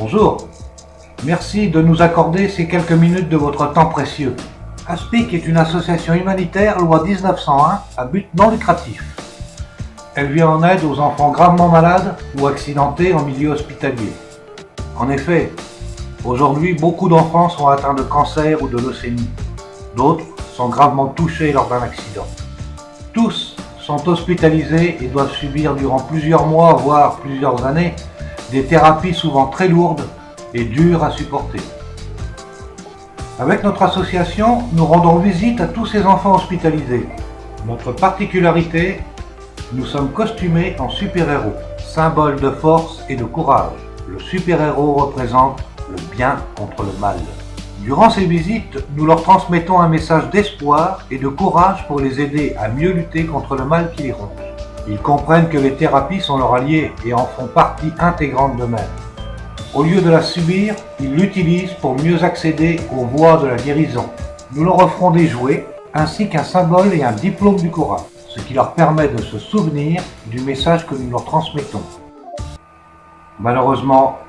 Bonjour, merci de nous accorder ces quelques minutes de votre temps précieux. Aspic est une association humanitaire loi 1901 à but non lucratif. Elle vient en aide aux enfants gravement malades ou accidentés en milieu hospitalier. En effet, aujourd'hui, beaucoup d'enfants sont atteints de cancer ou de leucémie. D'autres sont gravement touchés lors d'un accident. Tous sont hospitalisés et doivent subir durant plusieurs mois, voire plusieurs années, des thérapies souvent très lourdes et dures à supporter. Avec notre association, nous rendons visite à tous ces enfants hospitalisés. Notre particularité, nous sommes costumés en super-héros, symbole de force et de courage. Le super-héros représente le bien contre le mal. Durant ces visites, nous leur transmettons un message d'espoir et de courage pour les aider à mieux lutter contre le mal qui les ronge. Ils comprennent que les thérapies sont leurs alliés et en font partie intégrante d'eux-mêmes. Au lieu de la subir, ils l'utilisent pour mieux accéder aux voies de la guérison. Nous leur offrons des jouets, ainsi qu'un symbole et un diplôme du courage, ce qui leur permet de se souvenir du message que nous leur transmettons. Malheureusement,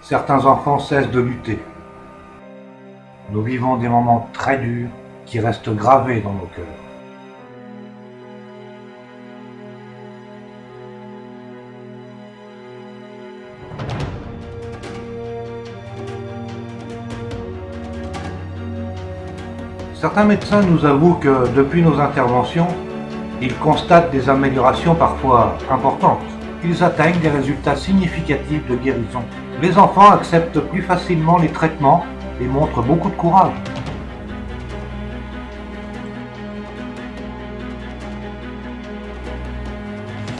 certains enfants cessent de lutter. Nous vivons des moments très durs qui restent gravés dans nos cœurs. Certains médecins nous avouent que depuis nos interventions, ils constatent des améliorations parfois importantes. Ils atteignent des résultats significatifs de guérison. Les enfants acceptent plus facilement les traitements et montrent beaucoup de courage.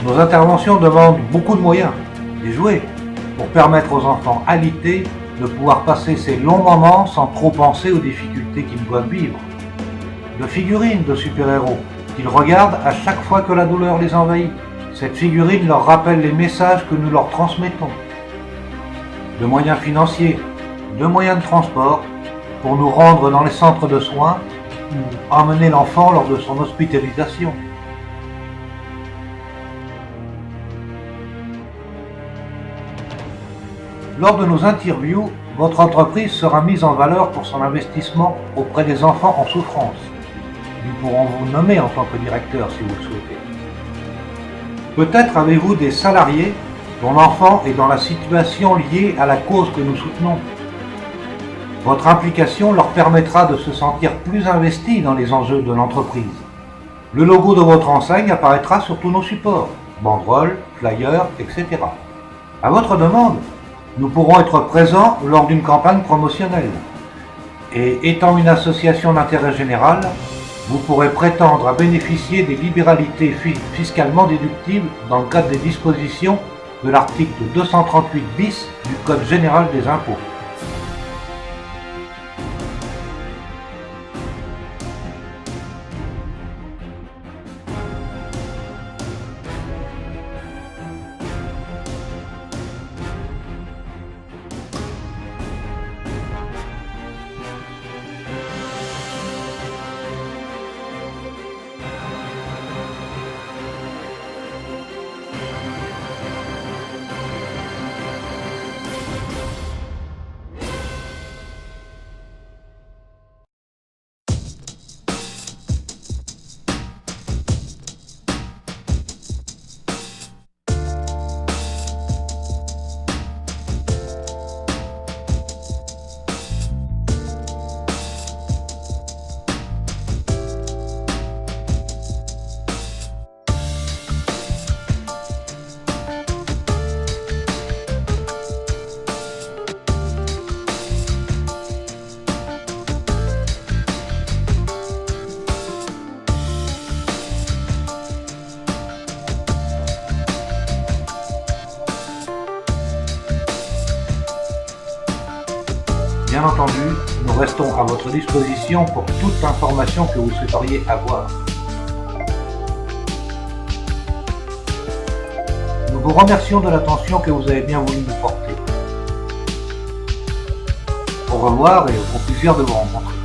Nos interventions demandent beaucoup de moyens, des jouets, pour permettre aux enfants alités de pouvoir passer ces longs moments sans trop penser aux difficultés qu'ils doivent vivre. De figurines de super-héros qu'ils regardent à chaque fois que la douleur les envahit. Cette figurine leur rappelle les messages que nous leur transmettons. De moyens financiers, de moyens de transport pour nous rendre dans les centres de soins ou emmener l'enfant lors de son hospitalisation. Lors de nos interviews, votre entreprise sera mise en valeur pour son investissement auprès des enfants en souffrance. Nous pourrons vous nommer en tant que directeur si vous le souhaitez. Peut-être avez-vous des salariés dont l'enfant est dans la situation liée à la cause que nous soutenons. Votre implication leur permettra de se sentir plus investis dans les enjeux de l'entreprise. Le logo de votre enseigne apparaîtra sur tous nos supports, banderoles, flyers, etc. À votre demande, nous pourrons être présents lors d'une campagne promotionnelle. Et étant une association d'intérêt général, vous pourrez prétendre à bénéficier des libéralités fiscalement déductibles dans le cadre des dispositions de l'article 238 bis du Code général des impôts. Bien entendu, nous restons à votre disposition pour toute information que vous souhaiteriez avoir. Nous vous remercions de l'attention que vous avez bien voulu nous porter. Au revoir et au plaisir de vous rencontrer.